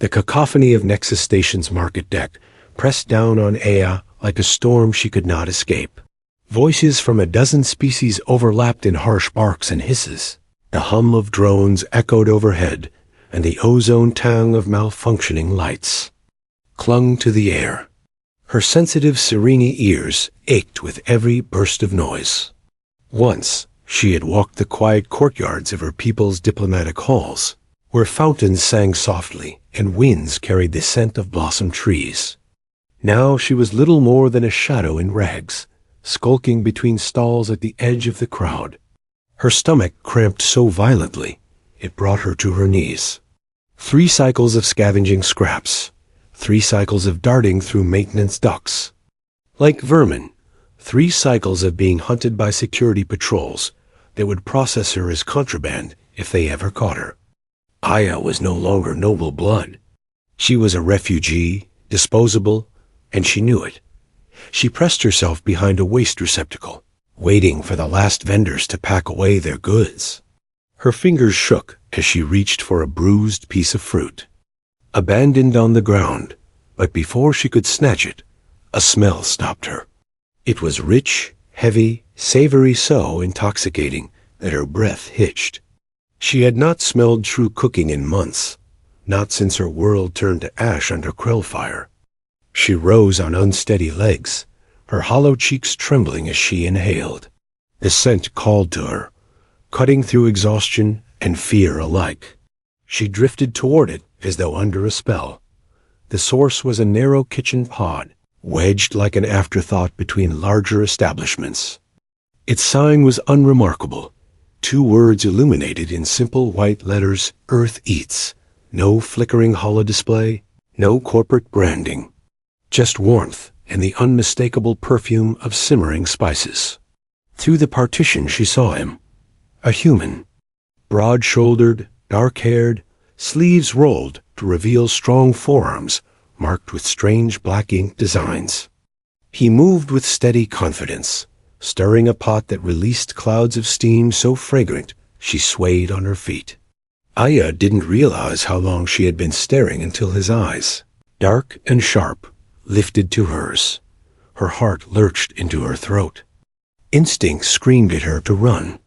The cacophony of Nexus Station's market deck pressed down on Aya like a storm she could not escape. Voices from a dozen species overlapped in harsh barks and hisses. The hum of drones echoed overhead, and the ozone tang of malfunctioning lights clung to the air. Her sensitive Serene ears ached with every burst of noise. Once, she had walked the quiet courtyards of her people's diplomatic halls, where fountains sang softly and winds carried the scent of blossomed trees. Now she was little more than a shadow in rags, skulking between stalls at the edge of the crowd. Her stomach cramped so violently, it brought her to her knees. 3 cycles of scavenging scraps, 3 cycles of darting through maintenance ducts. Like vermin, 3 cycles of being hunted by security patrols that would process her as contraband if they ever caught her. Aya was no longer noble blood. She was a refugee, disposable, and she knew it. She pressed herself behind a waste receptacle, waiting for the last vendors to pack away their goods. Her fingers shook as she reached for a bruised piece of fruit, abandoned on the ground, but before she could snatch it, a smell stopped her. It was rich, heavy, savory, so intoxicating that her breath hitched. She had not smelled true cooking in months, not since her world turned to ash under krill fire. She rose on unsteady legs, her hollow cheeks trembling as she inhaled. The scent called to her, cutting through exhaustion and fear alike. She drifted toward it as though under a spell. The source was a narrow kitchen pod, wedged like an afterthought between larger establishments. Its sign was unremarkable. 2 words illuminated in simple white letters: Earth Eats. No flickering holodisplay, no corporate branding. Just warmth and the unmistakable perfume of simmering spices. Through the partition she saw him. A human. Broad-shouldered, dark-haired, sleeves rolled to reveal strong forearms marked with strange black ink designs. He moved with steady confidence, stirring a pot that released clouds of steam so fragrant she swayed on her feet. Aya didn't realize how long she had been staring until his eyes, dark and sharp, lifted to hers. Her heart lurched into her throat. Instinct screamed at her to run.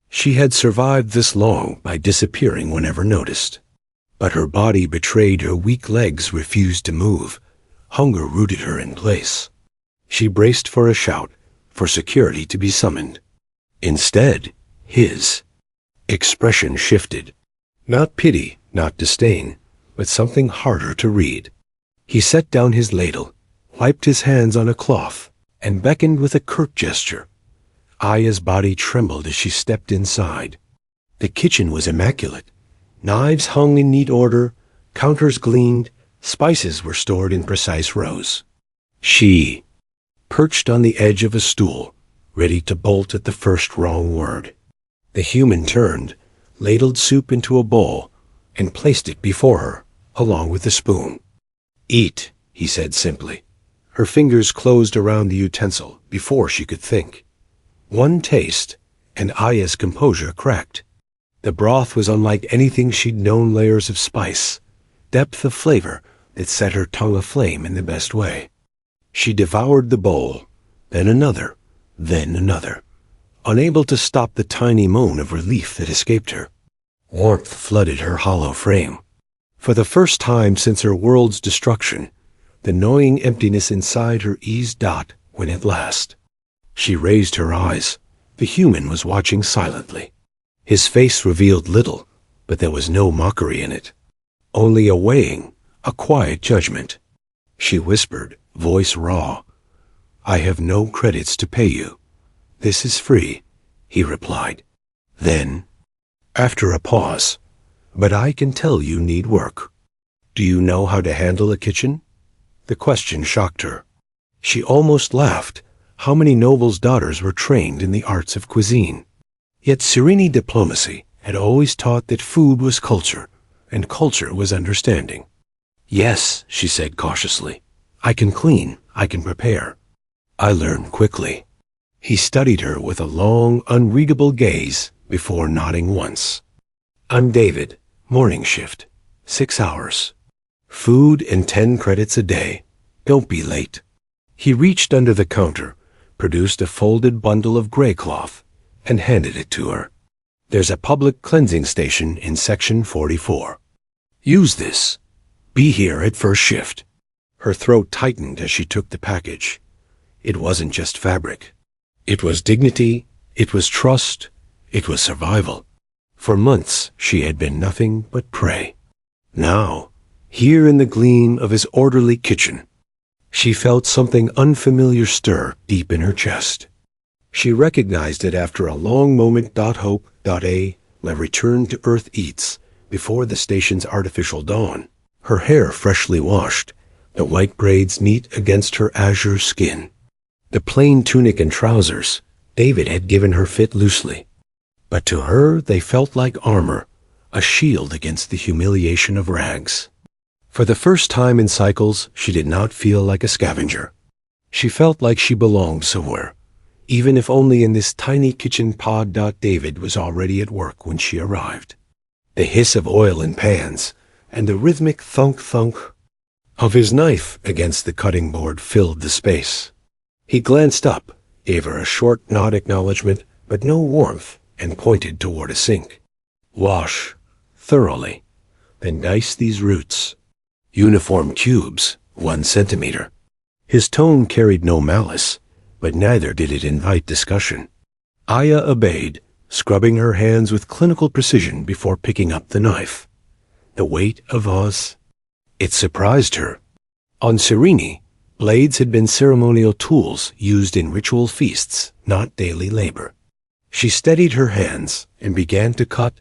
She had survived this long by disappearing whenever noticed. But her body betrayed her weak legs refused to move. Hunger rooted her in place. She braced for a shout, for security to be summoned. Instead, his expression shifted. Not pity, not disdain, but something harder to read. He set down his ladle, wiped his hands on a cloth, and beckoned with a curt gesture. Aya's body trembled as she stepped inside. The kitchen was immaculate. Knives hung in neat order, counters gleamed, spices were stored in precise rows. She perched on the edge of a stool, ready to bolt at the first wrong word. The human turned, ladled soup into a bowl, and placed it before her, along with the spoon. "Eat," he said simply. Her fingers closed around the utensil before she could think. One taste, and Aya's composure cracked. The broth was unlike anything she'd known, layers of spice, depth of flavor that set her tongue aflame in the best way. She devoured the bowl, then another, unable to stop the tiny moan of relief that escaped her. Warmth flooded her hollow frame. For the first time since her world's destruction, the gnawing emptiness inside her eased when at last. She raised her eyes. The human was watching silently. His face revealed little, but there was no mockery in it. Only a weighing, a quiet judgment. She whispered, voice raw, "I have no credits to pay you. This is free," he replied. Then, after a pause, "But I can tell you need work. Do you know how to handle a kitchen?" The question shocked her. She almost laughed. How many nobles' daughters were trained in the arts of cuisine? Yet Serene diplomacy had always taught that food was culture, and culture was understanding. "Yes," she said cautiously. "I can clean, I can prepare. I learn quickly." He studied her with a long, unreadable gaze before nodding once. "I'm David, morning shift, 6 hours. Food and 10 credits a day. Don't be late. He reached under the counter, produced a folded bundle of gray cloth, and handed it to her. There's a public cleansing station in section 44. Use this. Be here at first shift. Her throat tightened as she took the package. It wasn't just fabric. It was dignity, it was trust, it was survival. For months she had been nothing but prey. Now, here in the gleam of his orderly kitchen, she felt something unfamiliar stir deep in her chest. She recognized it after a long moment. Hope. A. returned to Earth eats before the station's artificial dawn, her hair freshly washed, the white braids neat against her azure skin. The plain tunic and trousers David had given her fit loosely, but to her they felt like armor, a shield against the humiliation of rags. For the first time in cycles, she did not feel like a scavenger. She felt like she belonged somewhere, even if only in this tiny kitchen pod. David was already at work when she arrived. The hiss of oil in pans and the rhythmic thunk-thunk of his knife against the cutting board filled the space. He glanced up, gave her a short nod acknowledgement, but no warmth, and pointed toward a sink. Wash thoroughly, then dice these roots. Uniform cubes, 1 centimeter. His tone carried no malice, but neither did it invite discussion. Aya obeyed, scrubbing her hands with clinical precision before picking up the knife. The weight of Oz. It surprised her. On Serene, blades had been ceremonial tools used in ritual feasts, not daily labor. She steadied her hands and began to cut,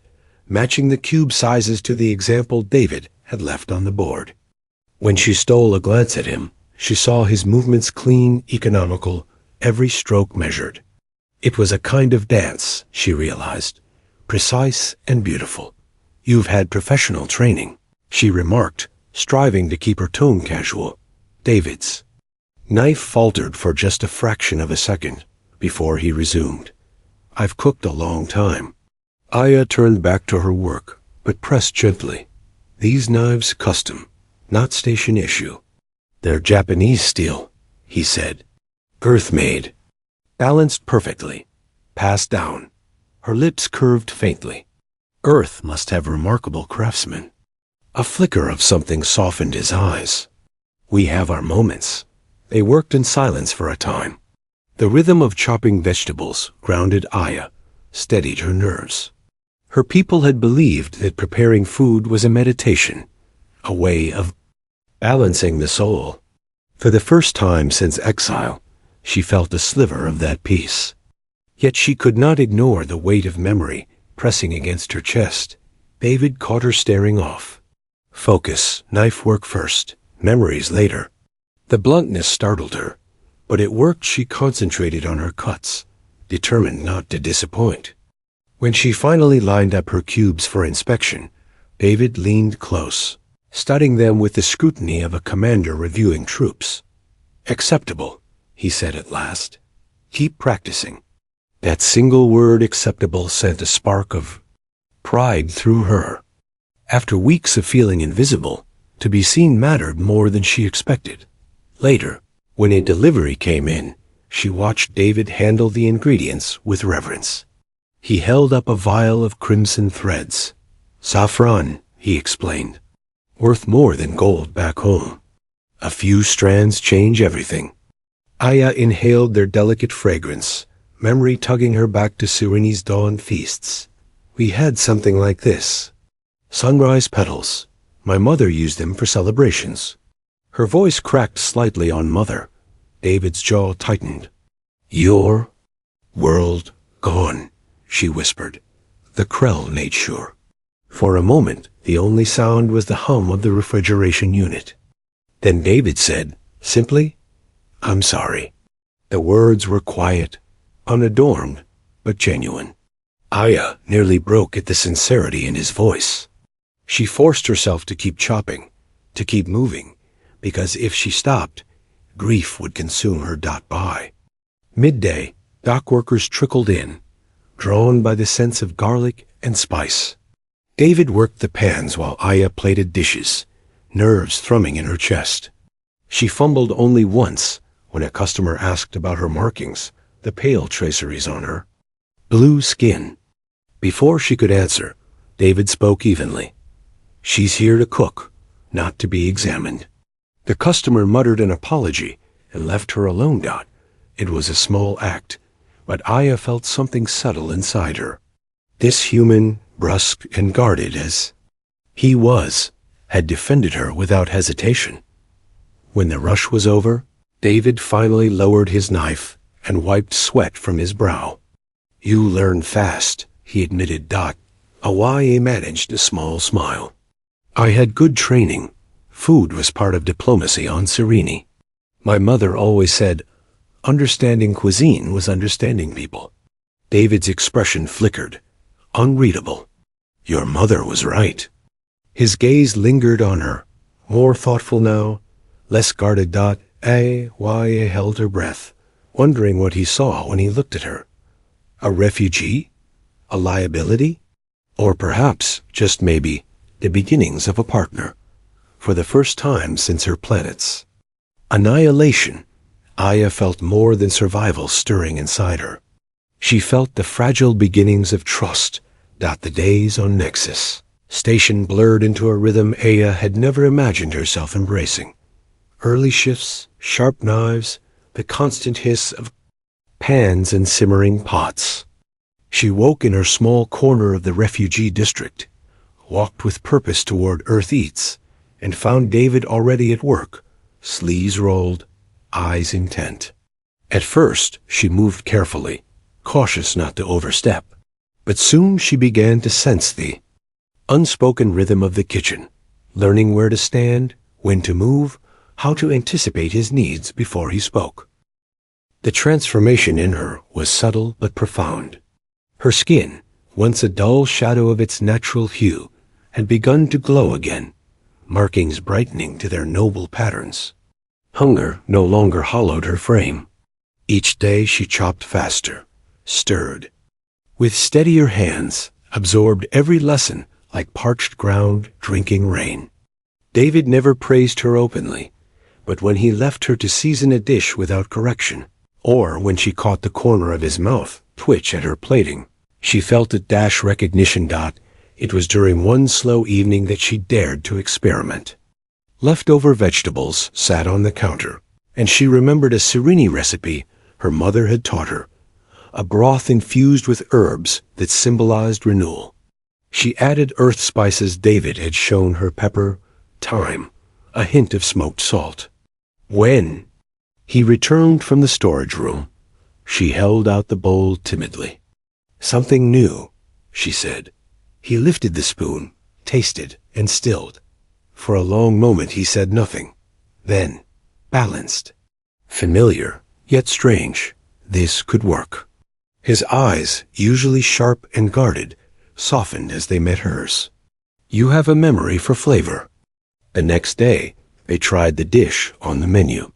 matching the cube sizes to the example David had left on the board. When she stole a glance at him, she saw his movements clean, economical, every stroke measured. It was a kind of dance, she realized, precise and beautiful. You've had professional training, she remarked, striving to keep her tone casual. David's knife faltered for just a fraction of a second before he resumed. I've cooked a long time. Aya turned back to her work, but pressed gently. These knives custom, not station issue. They're Japanese steel, he said. Earth-made. Balanced perfectly. Passed down. Her lips curved faintly. Earth must have remarkable craftsmen. A flicker of something softened his eyes. We have our moments. They worked in silence for a time. The rhythm of chopping vegetables grounded Aya, steadied her nerves. Her people had believed that preparing food was a meditation, a way of balancing the soul. For the first time since exile, she felt a sliver of that peace. Yet she could not ignore the weight of memory pressing against her chest. David caught her staring off. Focus, knife work first, memories later. The bluntness startled her, but it worked. She concentrated on her cuts, determined not to disappoint. When she finally lined up her cubes for inspection, David leaned close, studying them with the scrutiny of a commander reviewing troops. Acceptable, he said at last. Keep practicing. That single word, acceptable, sent a spark of pride through her. After weeks of feeling invisible, to be seen mattered more than she expected. Later, when a delivery came in, she watched David handle the ingredients with reverence. He held up a vial of crimson threads. Saffron, he explained. Worth more than gold back home. A few strands change everything. Aya inhaled their delicate fragrance, memory tugging her back to Serene's dawn feasts. We had something like this. Sunrise petals. My mother used them for celebrations. Her voice cracked slightly on mother. David's jaw tightened. Your world gone, she whispered. The Krell made sure. For a moment, the only sound was the hum of the refrigeration unit. Then David said, simply, I'm sorry. The words were quiet, unadorned, but genuine. Aya nearly broke at the sincerity in his voice. She forced herself to keep chopping, to keep moving, because if she stopped, grief would consume her. By midday, dock workers trickled in, drawn by the sense of garlic and spice. David worked the pans while Aya plated dishes, nerves thrumming in her chest. She fumbled only once when a customer asked about her markings, the pale traceries on her. Blue skin. Before she could answer, David spoke evenly. She's here to cook, not to be examined. The customer muttered an apology and left her alone. It was a small act, but Aya felt something subtle inside her. This human, brusque and guarded as he was, had defended her without hesitation. When the rush was over, David finally lowered his knife and wiped sweat from his brow. You learn fast, he admitted. Hawaii managed a small smile. I had good training. Food was part of diplomacy on Serene. My mother always said, understanding cuisine was understanding people. David's expression flickered, unreadable. Your mother was right. His gaze lingered on her, more thoughtful now, less guarded. Hawaii held her breath, wondering what he saw when he looked at her. A refugee? A liability? Or perhaps, just maybe, the beginnings of a partner. For the first time since her planet's annihilation, Aya felt more than survival stirring inside her. She felt the fragile beginnings of trust. The days on Nexus Station blurred into a rhythm Aya had never imagined herself embracing. Early shifts, sharp knives, the constant hiss of pans and simmering pots. She woke in her small corner of the refugee district, walked with purpose toward Earth Eats, and found David already at work, sleeves rolled, eyes intent. At first, she moved carefully, cautious not to overstep, but soon she began to sense the unspoken rhythm of the kitchen, learning where to stand, when to move, how to anticipate his needs before he spoke. The transformation in her was subtle but profound. Her skin, once a dull shadow of its natural hue, had begun to glow again, markings brightening to their noble patterns. Hunger no longer hollowed her frame. Each day she chopped faster, stirred. With steadier hands, absorbed every lesson like parched ground drinking rain. David never praised her openly, but when he left her to season a dish without correction, or when she caught the corner of his mouth twitch at her plating, she felt a recognition. It was during one slow evening that she dared to experiment. Leftover vegetables sat on the counter, and she remembered a Serene recipe her mother had taught her, a broth infused with herbs that symbolized renewal. She added earth spices David had shown her: pepper, thyme, a hint of smoked salt. When he returned from the storage room, she held out the bowl timidly. Something new, she said. He lifted the spoon, tasted, and stilled. For a long moment he said nothing. Then, balanced, familiar, yet strange, this could work. His eyes, usually sharp and guarded, softened as they met hers. You have a memory for flavor. The next day, they tried the dish on the menu.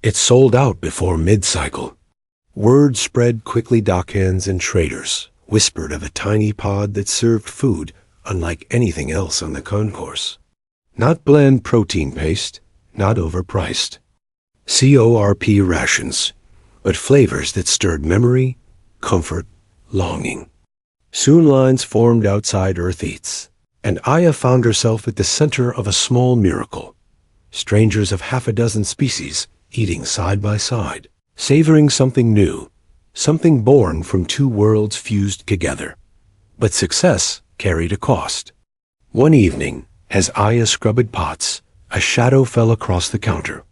It sold out before mid-cycle. Word spread quickly. Dockhands and traders whispered of a tiny pod that served food unlike anything else on the concourse. Not bland protein paste, not overpriced. CORP rations, but flavors that stirred memory, comfort, longing. Soon lines formed outside Earth Eats, and Aya found herself at the center of a small miracle. Strangers of half a dozen species eating side by side, savoring something new, something born from two worlds fused together. But success carried a cost. One evening, as Aya scrubbed pots, a shadow fell across the counter.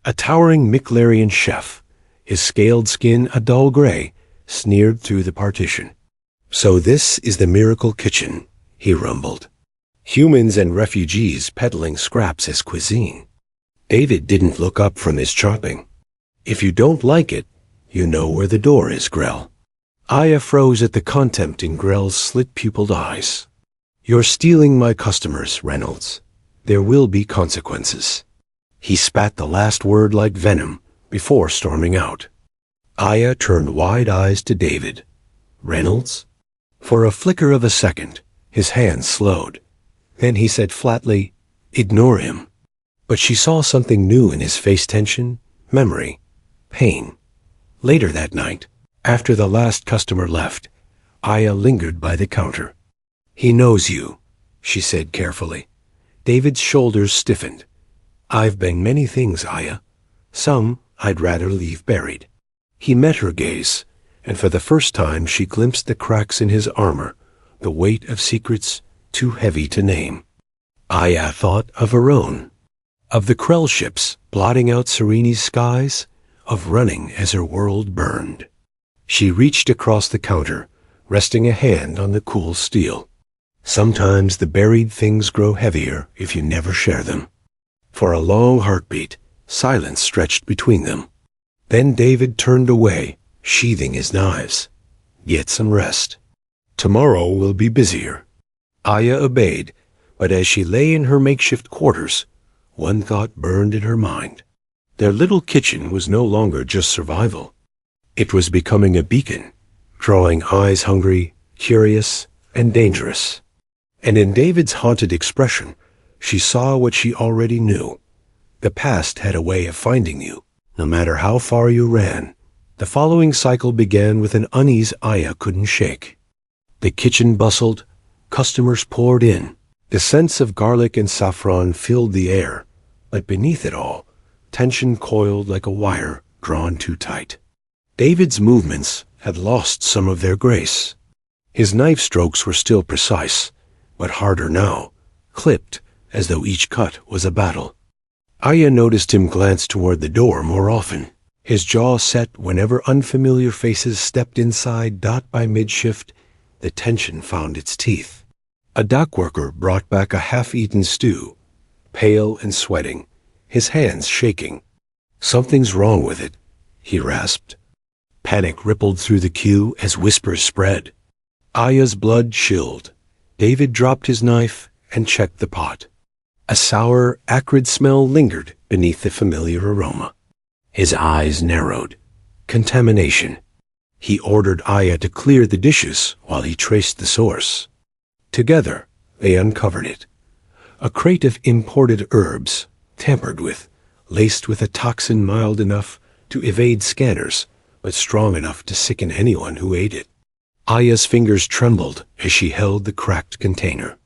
A towering Miclarian chef, his scaled skin a dull gray, sneered through the partition. So this is the miracle kitchen, he rumbled. Humans and refugees peddling scraps as cuisine. David didn't look up from his chopping. If you don't like it, you know where the door is, Grell. Aya froze at the contempt in Grell's slit-pupiled eyes. You're stealing my customers, Reynolds. There will be consequences. He spat the last word like venom before storming out. Aya turned wide eyes to David. Reynolds? For a flicker of a second, his hands slowed. Then he said flatly, ignore him. But she saw something new in his face: tension, memory, pain. Later that night, after the last customer left, Aya lingered by the counter. "He knows you," she said carefully. David's shoulders stiffened. "I've been many things, Aya. Some I'd rather leave buried." He met her gaze, and for the first time she glimpsed the cracks in his armor, the weight of secrets too heavy to name. Aya thought of her own, of the Krell ships blotting out Serene's skies, of running as her world burned. She reached across the counter, resting a hand on the cool steel. Sometimes the buried things grow heavier if you never share them. For a long heartbeat, silence stretched between them. Then David turned away, sheathing his knives. "Get some rest. Tomorrow will be busier." Aya obeyed, but as she lay in her makeshift quarters, one thought burned in her mind. Their little kitchen was no longer just survival. It was becoming a beacon, drawing eyes hungry, curious, and dangerous. And in David's haunted expression, she saw what she already knew. The past had a way of finding you, no matter how far you ran. The following cycle began with an unease Aya couldn't shake. The kitchen bustled, customers poured in. The scents of garlic and saffron filled the air, but beneath it all, tension coiled like a wire drawn too tight. David's movements had lost some of their grace. His knife strokes were still precise, but harder now, clipped as though each cut was a battle. Aya noticed him glance toward the door more often, his jaw set whenever unfamiliar faces stepped inside. By mid-shift, the tension found its teeth. A dock worker brought back a half-eaten stew, pale and sweating, his hands shaking. "Something's wrong with it," he rasped. Panic rippled through the queue as whispers spread. Aya's blood chilled. David dropped his knife and checked the pot. A sour, acrid smell lingered beneath the familiar aroma. His eyes narrowed. Contamination. He ordered Aya to clear the dishes while he traced the source. Together, they uncovered it. A crate of imported herbs, tampered with, laced with a toxin mild enough to evade scanners, but strong enough to sicken anyone who ate it. Aya's fingers trembled as she held the cracked container.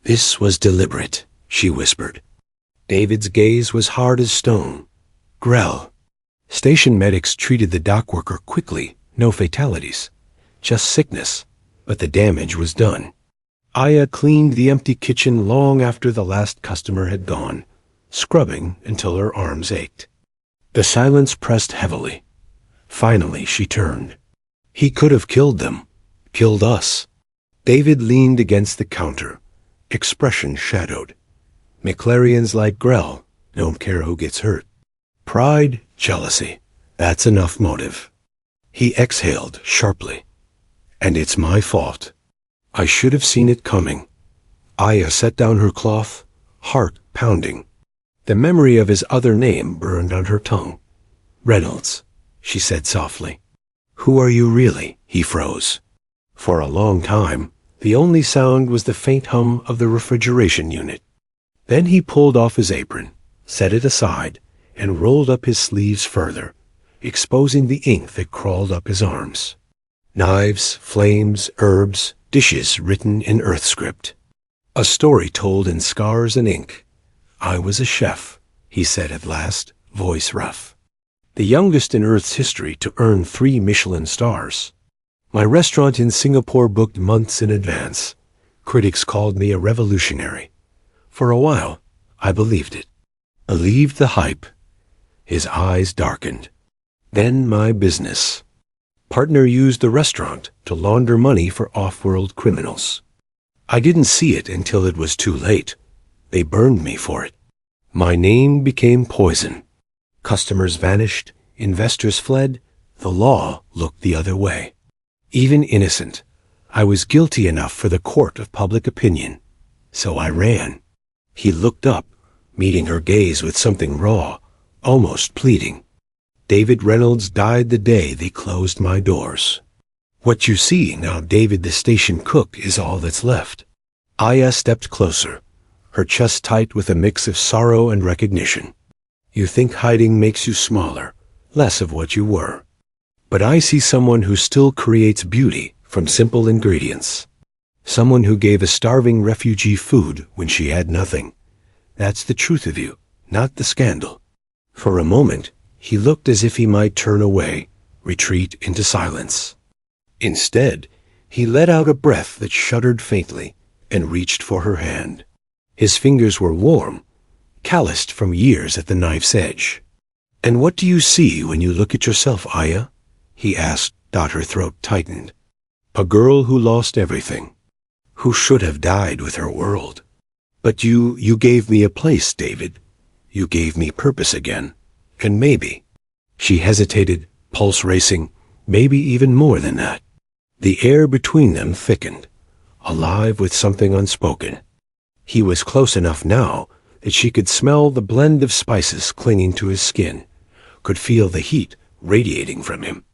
"This was deliberate," she whispered. David's gaze was hard as stone. "Grell." Station medics treated the dock worker quickly, no fatalities. Just sickness, but the damage was done. Aya cleaned the empty kitchen long after the last customer had gone, scrubbing until her arms ached. The silence pressed heavily. Finally she turned. He could have killed them. Killed us. David leaned against the counter, expression shadowed. McLarians like Grell don't care who gets hurt. Pride, jealousy, that's enough motive. He exhaled sharply. "And it's my fault. I should have seen it coming." Aya set down her cloth, heart pounding. The memory of his other name burned on her tongue. "Reynolds," she said softly. "Who are you really?" He froze. For a long time, the only sound was the faint hum of the refrigeration unit. Then he pulled off his apron, set it aside, and rolled up his sleeves further, exposing the ink that crawled up his arms. Knives, flames, herbs, dishes written in Earth script. A story told in scars and ink. "I was a chef," he said at last, voice rough. "The youngest in Earth's history to earn 3 Michelin stars. My restaurant in Singapore booked months in advance. Critics called me a revolutionary. For a while, I believed it. Believed the hype." His eyes darkened. "Then my business. Partner used the restaurant to launder money for off-world criminals. I didn't see it until it was too late. They burned me for it. My name became poison. Customers vanished, investors fled, the law looked the other way. Even innocent, I was guilty enough for the court of public opinion. So I ran." He looked up, meeting her gaze with something raw, almost pleading. "David Reynolds died the day they closed my doors. What you see now, David the station cook, is all that's left." Aya stepped closer, her chest tight with a mix of sorrow and recognition. You think hiding makes you smaller, less of what you were. But I see someone who still creates beauty from simple ingredients. Someone who gave a starving refugee food when she had nothing. That's the truth of you, not the scandal. For a moment, he looked as if he might turn away, retreat into silence. Instead, he let out a breath that shuddered faintly and reached for her hand. His fingers were warm, calloused from years at the knife's edge. "And what do you see when you look at yourself, Aya?" he asked. Her throat tightened. "A girl who lost everything, who should have died with her world. But you gave me a place, David. You gave me purpose again. And maybe," she hesitated, pulse racing, "maybe even more than that." The air between them thickened, alive with something unspoken. He was close enough now that she could smell the blend of spices clinging to his skin, could feel the heat radiating from him.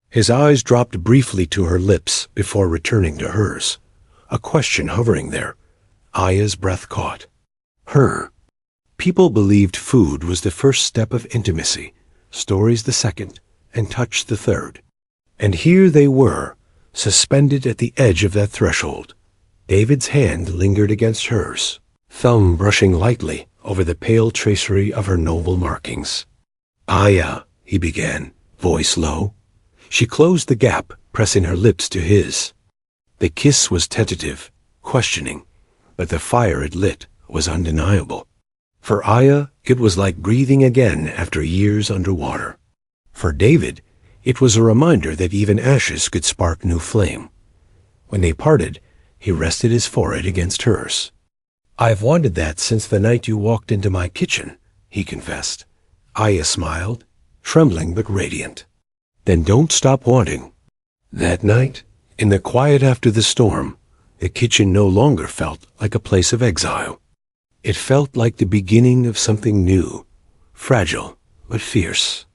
His eyes dropped briefly to her lips before returning to hers, a question hovering there. Aya's breath caught. Her. People believed food was the first step of intimacy, stories the second, and touch the third. And here they were, suspended at the edge of that threshold. David's hand lingered against hers, thumb brushing lightly over the pale tracery of her noble markings. "Aya," he began, voice low. She closed the gap, pressing her lips to his. The kiss was tentative, questioning, but the fire it lit was undeniable. For Aya, it was like breathing again after years underwater. For David, it was a reminder that even ashes could spark new flame. When they parted, he rested his forehead against hers. "I've wanted that since the night you walked into my kitchen," he confessed. Aya smiled, trembling but radiant. "Then don't stop wanting." That night, in the quiet after the storm, the kitchen no longer felt like a place of exile. It felt like the beginning of something new, fragile but fierce.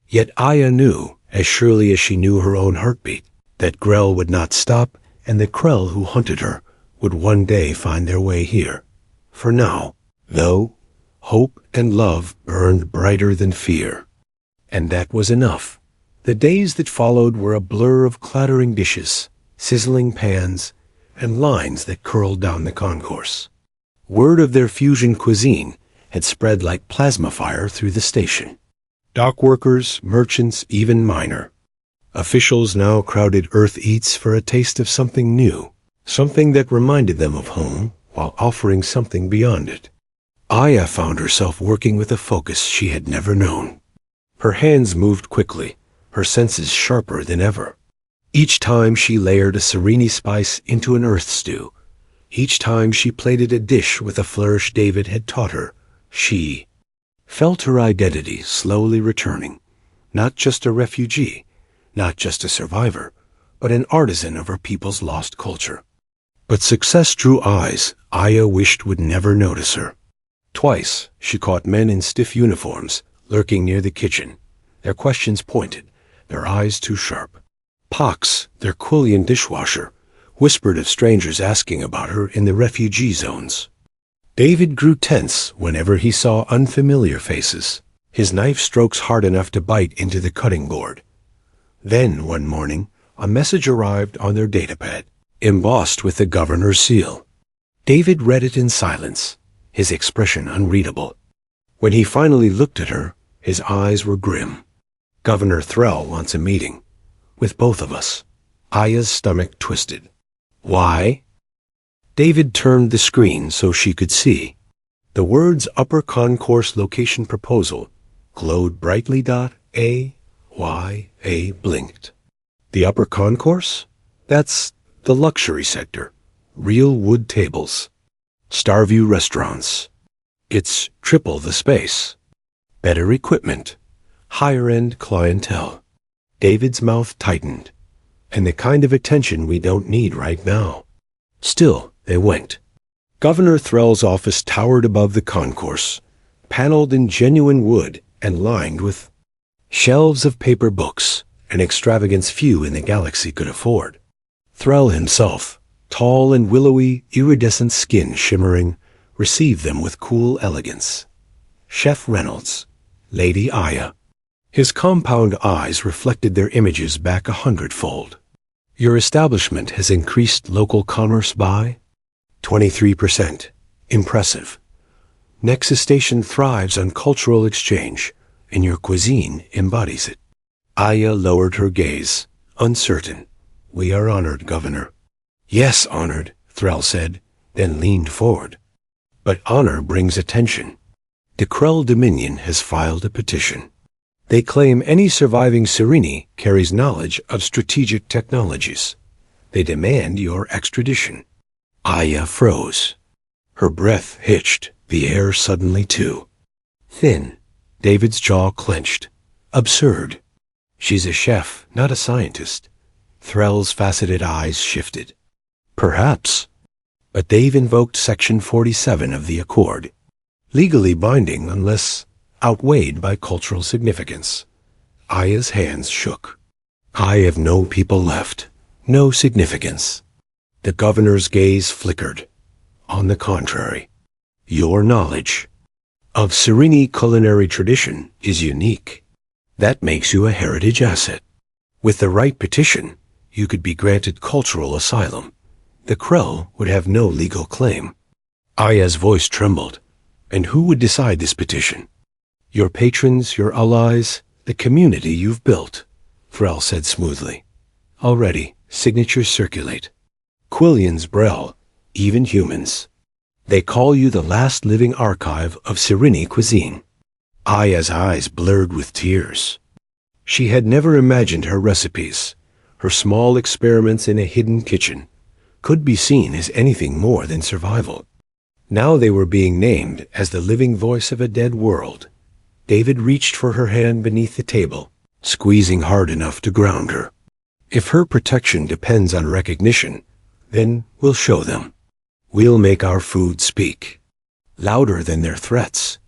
Yet Aya knew, as surely as she knew her own heartbeat, that Grell would not stop, and the Krell who hunted her would one day find their way here. For now, though, hope and love burned brighter than fear. And that was enough. The days that followed were a blur of clattering dishes, sizzling pans, and lines that curled down the concourse. Word of their fusion cuisine had spread like plasma fire through the station. Dock workers, merchants, even minor. Officials now crowded Earth Eats for a taste of something new, something that reminded them of home while offering something beyond it. Aya found herself working with a focus she had never known. Her hands moved quickly, her senses sharper than ever. Each time she layered a serene spice into an earth stew, each time she plated a dish with a flourish David had taught her, she felt her identity slowly returning, not just a refugee, not just a survivor, but an artisan of her people's lost culture. But success drew eyes Aya wished would never notice her. Twice she caught men in stiff uniforms lurking near the kitchen, their questions pointed, their eyes too sharp. Pox, their Quillian dishwasher, whispered of strangers asking about her in the refugee zones. David grew tense whenever he saw unfamiliar faces, his knife strokes hard enough to bite into the cutting board. Then, one morning, a message arrived on their datapad, embossed with the governor's seal. David read it in silence, his expression unreadable. When he finally looked at her, his eyes were grim. "Governor Threll wants a meeting. With both of us." Aya's stomach twisted. "Why?" David turned the screen so she could see. The words Upper Concourse Location Proposal glowed brightly. A blinked. The Upper Concourse? That's the luxury sector. Real wood tables. Starview restaurants. It's triple the space. Better equipment. Higher-end clientele. David's mouth tightened. And the kind of attention we don't need right now. Still, they went. Governor Threll's office towered above the concourse, paneled in genuine wood and lined with shelves of paper books, an extravagance few in the galaxy could afford. Threll himself, tall and willowy, iridescent skin shimmering, received them with cool elegance. Chef Reynolds, Lady Aya. His compound eyes reflected their images back 100-fold. Your establishment has increased local commerce by 23%. Impressive. Nexus Station thrives on cultural exchange, and your cuisine embodies it. Aya lowered her gaze, uncertain. We are honored, Governor. Yes, honored, Thrall said, then leaned forward. But honor brings attention. The Krell Dominion has filed a petition. They claim any surviving Sirini carries knowledge of strategic technologies. They demand your extradition. Aya froze. Her breath hitched, the air suddenly too. Thin. David's jaw clenched. Absurd. She's a chef, not a scientist. Thrall's faceted eyes shifted. Perhaps. But they've invoked Section 47 of the Accord. Legally binding unless outweighed by cultural significance. Aya's hands shook. I have no people left. No significance. The governor's gaze flickered. On the contrary, your knowledge of Sirini culinary tradition is unique. That makes you a heritage asset. With the right petition, you could be granted cultural asylum. The Krell would have no legal claim. Aya's voice trembled. And who would decide this petition? Your patrons, your allies, the community you've built, Thrall said smoothly. Already, signatures circulate. Quillians Brel, even humans. They call you the last living archive of Sirini cuisine. Aya's eyes blurred with tears. She had never imagined her recipes, her small experiments in a hidden kitchen, could be seen as anything more than survival. Now they were being named as the living voice of a dead world. David reached for her hand beneath the table, squeezing hard enough to ground her. If her protection depends on recognition, then we'll show them. We'll make our food speak. Louder than their threats.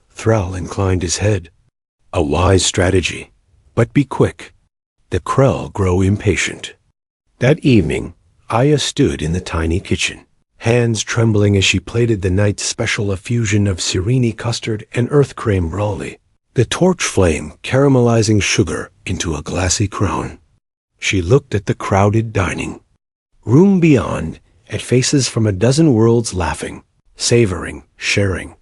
Thrall inclined his head. A wise strategy. But be quick. The Krell grow impatient. That evening, Aya stood in the tiny kitchen, hands trembling as she plated the night's special affusion of Sirini custard and earth creme brolly, the torch flame caramelizing sugar into a glassy crown. She looked at the crowded dining room beyond, at faces from a dozen worlds laughing, savoring, sharing.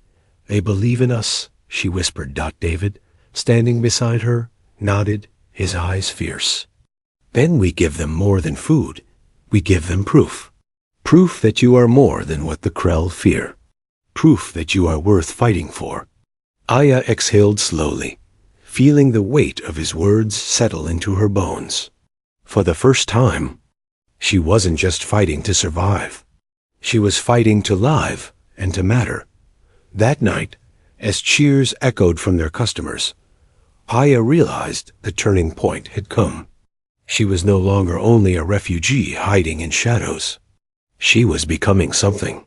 They believe in us, she whispered. David, standing beside her, nodded, his eyes fierce. Then we give them more than food. We give them proof. Proof that you are more than what the Krell fear. Proof that you are worth fighting for. Aya exhaled slowly, feeling the weight of his words settle into her bones. For the first time, she wasn't just fighting to survive. She was fighting to live and to matter. That night, as cheers echoed from their customers, Aya realized the turning point had come. She was no longer only a refugee hiding in shadows. She was becoming something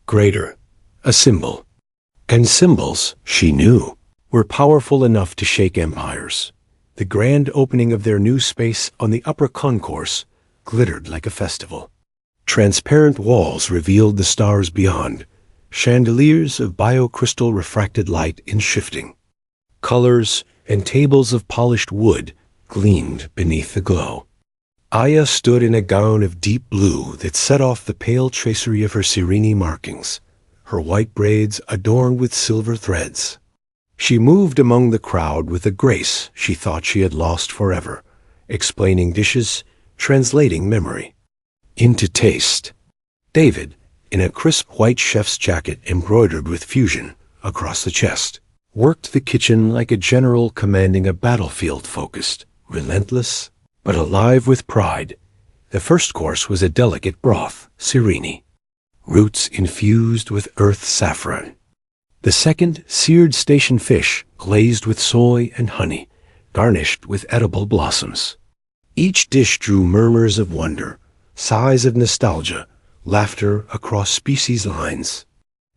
greater, a symbol. And symbols, she knew, were powerful enough to shake empires. The grand opening of their new space on the upper concourse glittered like a festival. Transparent walls revealed the stars beyond, chandeliers of biocrystal refracted light in shifting. Colors and tables of polished wood gleamed beneath the glow. Aya stood in a gown of deep blue that set off the pale tracery of her Sirini markings, her white braids adorned with silver threads. She moved among the crowd with a grace she thought she had lost forever, explaining dishes, translating memory into taste. David, in a crisp white chef's jacket embroidered with fusion across the chest, worked the kitchen like a general commanding a battlefield, focused, relentless, but alive with pride. The first course was a delicate broth, Sirini, roots infused with earth saffron. The second, seared station fish glazed with soy and honey, garnished with edible blossoms. Each dish drew murmurs of wonder, sighs of nostalgia, laughter across species lines.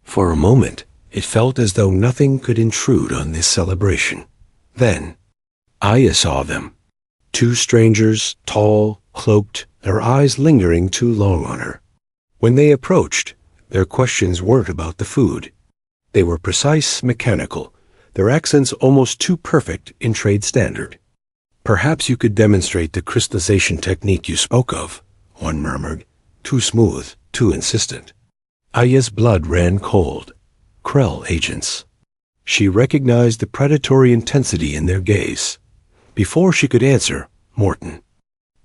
For a moment, it felt as though nothing could intrude on this celebration. Then, Aya saw them. Two strangers, tall, cloaked, their eyes lingering too long on her. When they approached, Their questions weren't about the food. They were precise, mechanical, their accents almost too perfect in trade standard. "Perhaps you could demonstrate the crystallization technique you spoke of," one murmured. "Too smooth, too insistent." Aya's blood ran cold. Krell agents. She recognized the predatory intensity in their gaze. Before she could answer, Morton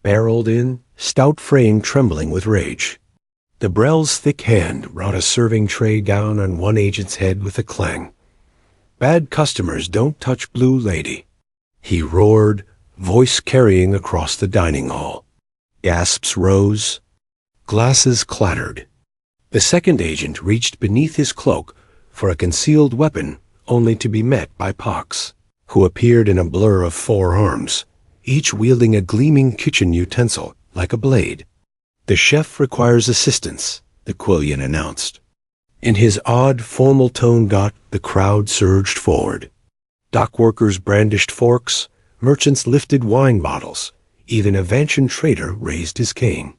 barreled in, stout frame trembling with rage. The Brell's thick hand brought a serving tray down on one agent's head with a clang. "Bad customers don't touch Blue Lady," he roared, voice carrying across the dining hall. Gasps rose. Glasses clattered. The second agent reached beneath his cloak for a concealed weapon, only to be met by Pox, who appeared in a blur of 4 arms, each wielding a gleaming kitchen utensil like a blade. "The chef requires assistance," the Quillian announced. In his odd, formal tone, the crowd surged forward. Dock workers brandished forks, merchants lifted wine bottles, even a Vancian trader raised his cane.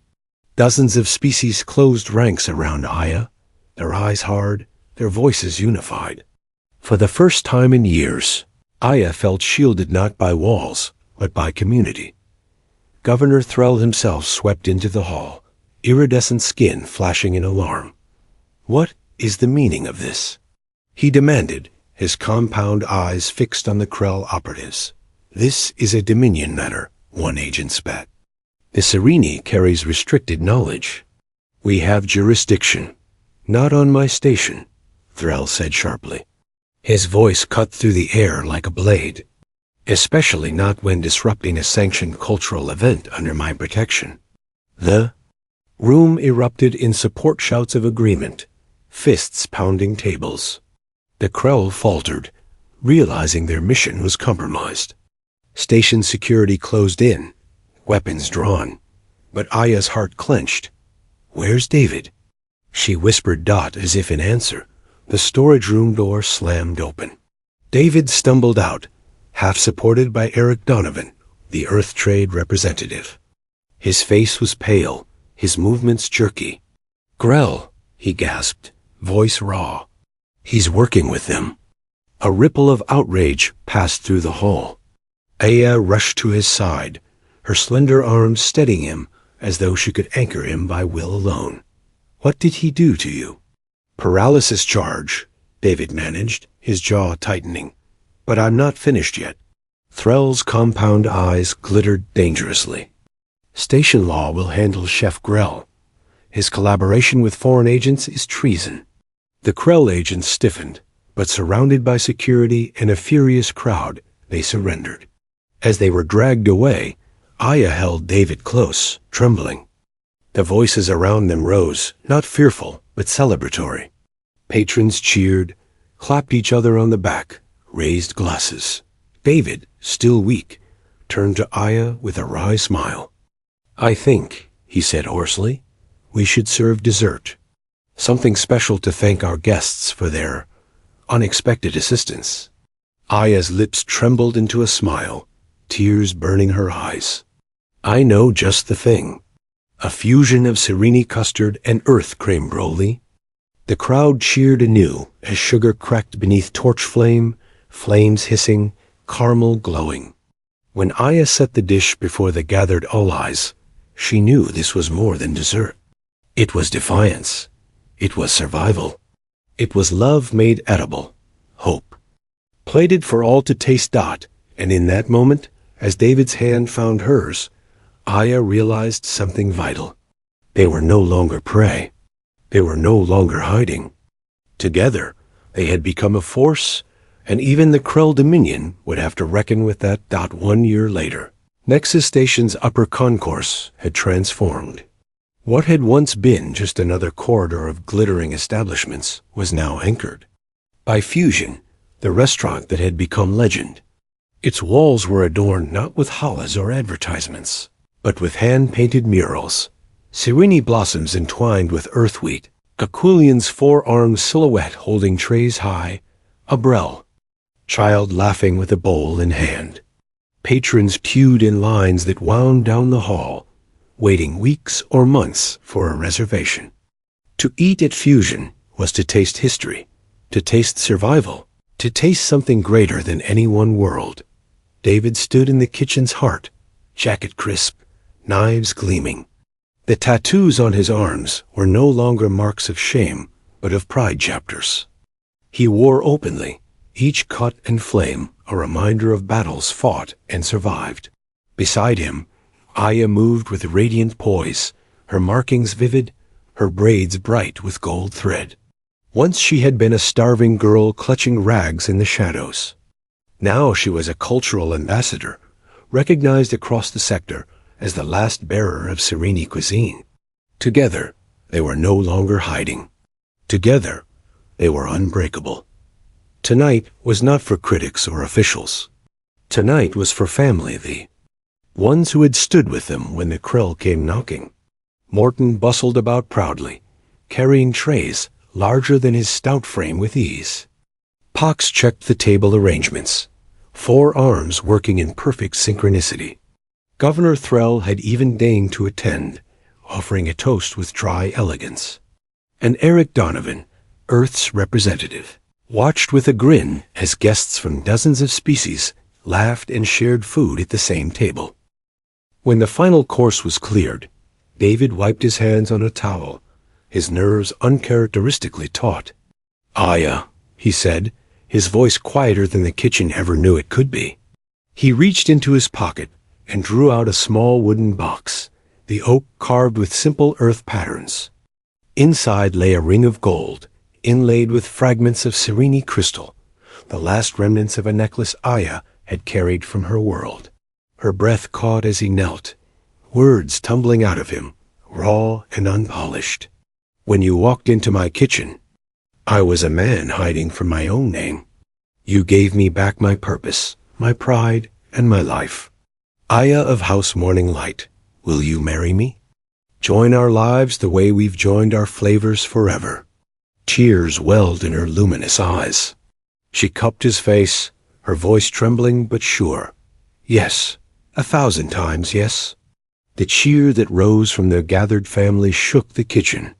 Dozens of species closed ranks around Aya, their eyes hard, their voices unified. For the first time in years, Aya felt shielded not by walls, but by community. Governor Threll himself swept into the hall, iridescent skin flashing in alarm. "What is the meaning of this?" he demanded, his compound eyes fixed on the Krell operatives. "This is a Dominion matter," one agent spat. "The Sereni carries restricted knowledge." "We have jurisdiction." "Not on my station," Threll said sharply. His voice cut through the air like a blade. "Especially not when disrupting a sanctioned cultural event under my protection." The room erupted in support shouts of agreement, fists pounding tables. The Krell faltered, realizing their mission was compromised. Station security closed in, weapons drawn, but Aya's heart clenched. "Where's David?" she whispered as if in answer. The storage room door slammed open. David stumbled out, half supported by Eric Donovan, the Earth Trade representative. His face was pale, his movements jerky. "Grell," he gasped, voice raw. "He's working with them." A ripple of outrage passed through the hall. Aya rushed to his side, her slender arms steadying him as though she could anchor him by will alone. "What did he do to you?" "Paralysis charge," David managed, his jaw tightening. "But I'm not finished yet." Threll's compound eyes glittered dangerously. "Station law will handle Chef Grell. His collaboration with foreign agents is treason." The Krell agents stiffened, but surrounded by security and a furious crowd, they surrendered. As they were dragged away, Aya held David close, trembling. The voices around them rose, not fearful, but celebratory. Patrons cheered, clapped each other on the back, raised glasses. David, still weak, turned to Aya with a wry smile. "I think," he said hoarsely, "we should serve dessert. Something special to thank our guests for their unexpected assistance." Aya's lips trembled into a smile, tears burning her eyes. "I know just the thing. A fusion of Sereni custard and earth creme brulee." The crowd cheered anew as sugar cracked beneath torch flame, flames hissing, caramel glowing. When Aya set the dish before the gathered allies, she knew this was more than dessert. It was defiance. It was survival. It was love made edible, hope. Plated for all to taste. And in that moment, as David's hand found hers, Aya realized something vital. They were no longer prey. They were no longer hiding. Together, they had become a force, and even the Krell Dominion would have to reckon with that. 1 year later, Nexus Station's upper concourse had transformed. What had once been just another corridor of glittering establishments was now anchored by Fusion, the restaurant that had become legend. Its walls were adorned not with hollas or advertisements, but with hand-painted murals, Sereni blossoms entwined with earthwheat, Kakulian's four-armed silhouette holding trays high, a Brell, child laughing with a bowl in hand. Patrons queued in lines that wound down the hall, waiting weeks or months for a reservation. To eat at fusion was to taste history, to taste survival, to taste something greater than any one world. David stood in the kitchen's heart, jacket crisp, knives gleaming. The tattoos on his arms were no longer marks of shame, but of pride chapters. He wore openly, each cut and flame a reminder of battles fought and survived. Beside him, Aya moved with radiant poise, her markings vivid, her braids bright with gold thread. Once she had been a starving girl clutching rags in the shadows. Now she was a cultural ambassador, recognized across the sector as the last bearer of Serene cuisine. Together, they were no longer hiding. Together, they were unbreakable. Tonight was not for critics or officials. Tonight was for family, the ones who had stood with them when the krill came knocking. Morton bustled about proudly, carrying trays larger than his stout frame with ease. Pox checked the table arrangements, 4 arms working in perfect synchronicity. Governor Threll had even deigned to attend, offering a toast with dry elegance. And Eric Donovan, Earth's representative, watched with a grin as guests from dozens of species laughed and shared food at the same table. When the final course was cleared, David wiped his hands on a towel, his nerves uncharacteristically taut. "Aya," he said, his voice quieter than the kitchen ever knew it could be. He reached into his pocket and drew out a small wooden box, the oak carved with simple earth patterns. Inside lay a ring of gold, inlaid with fragments of Serene crystal, the last remnants of a necklace Aya had carried from her world. Her breath caught as he knelt, words tumbling out of him, raw and unpolished. "When you walked into my kitchen, I was a man hiding from my own name. You gave me back my purpose, my pride, and my life. Aya of House Morning Light, will you marry me? Join our lives the way we've joined our flavors forever." Tears welled in her luminous eyes. She cupped his face, her voice trembling but sure. "Yes, 1,000 times yes." The cheer that rose from their gathered family shook the kitchen.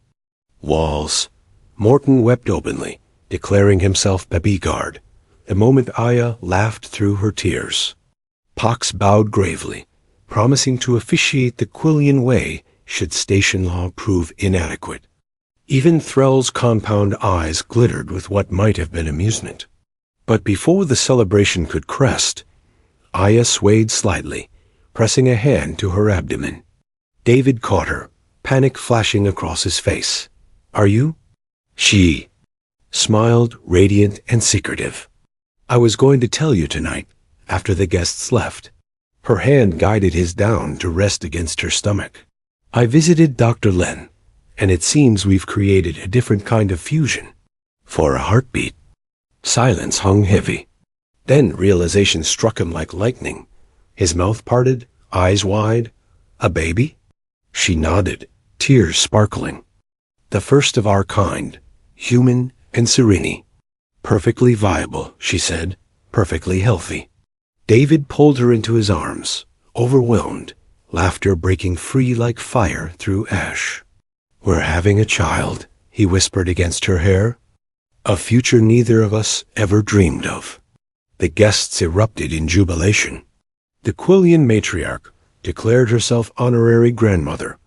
Walls. Morton wept openly, declaring himself bodyguard, the moment Aya laughed through her tears. Pox bowed gravely, promising to officiate the Quillian way should station law prove inadequate. Even Threll's compound eyes glittered with what might have been amusement. But before the celebration could crest, Aya swayed slightly, pressing a hand to her abdomen. David caught her, panic flashing across his face. "Are you?" She smiled, radiant and secretive. "I was going to tell you tonight, after the guests left." Her hand guided his down to rest against her stomach. "I visited Dr. Len, and it seems we've created a different kind of fusion. For a heartbeat." Silence hung heavy. Then realization struck him like lightning. His mouth parted, eyes wide. "A baby?" She nodded, tears sparkling. "The first of our kind, human and Serene. Perfectly viable," she said, "perfectly healthy." David pulled her into his arms, overwhelmed, laughter breaking free like fire through ash. "We're having a child," he whispered against her hair. "A future neither of us ever dreamed of." The guests erupted in jubilation. The Quillian matriarch declared herself honorary grandmother.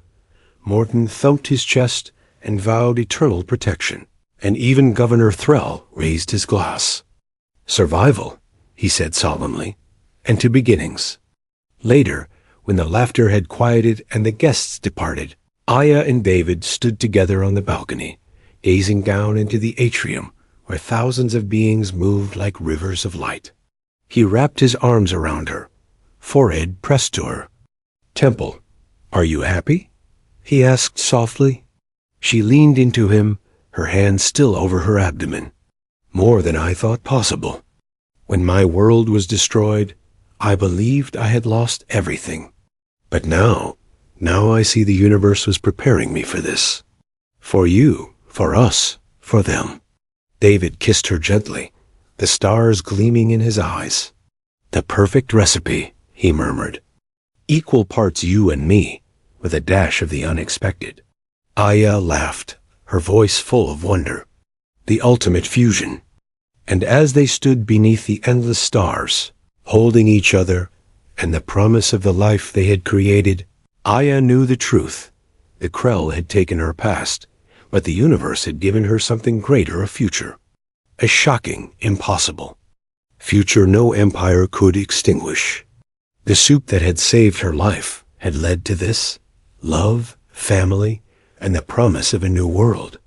Morton thumped his chest and vowed eternal protection, and even Governor Threll raised his glass. "Survival," he said solemnly, "and to beginnings." Later, when the laughter had quieted and the guests departed, Aya and David stood together on the balcony, gazing down into the atrium where thousands of beings moved like rivers of light. He wrapped his arms around her, forehead pressed to her. "Temple, are you happy?" he asked softly. She leaned into him, her hand still over her abdomen. "More than I thought possible. When my world was destroyed, I believed I had lost everything. But now I see the universe was preparing me for this. For you, for us, for them." David kissed her gently, the stars gleaming in his eyes. "The perfect recipe," he murmured. "Equal parts you and me, with a dash of the unexpected." Aya laughed, her voice full of wonder. The ultimate fusion. And as they stood beneath the endless stars, holding each other and the promise of the life they had created, Aya knew the truth. The Krell had taken her past, but the universe had given her something greater, a future. A shocking, impossible future no empire could extinguish. The soup that had saved her life had led to this: love, family, and the promise of a new world.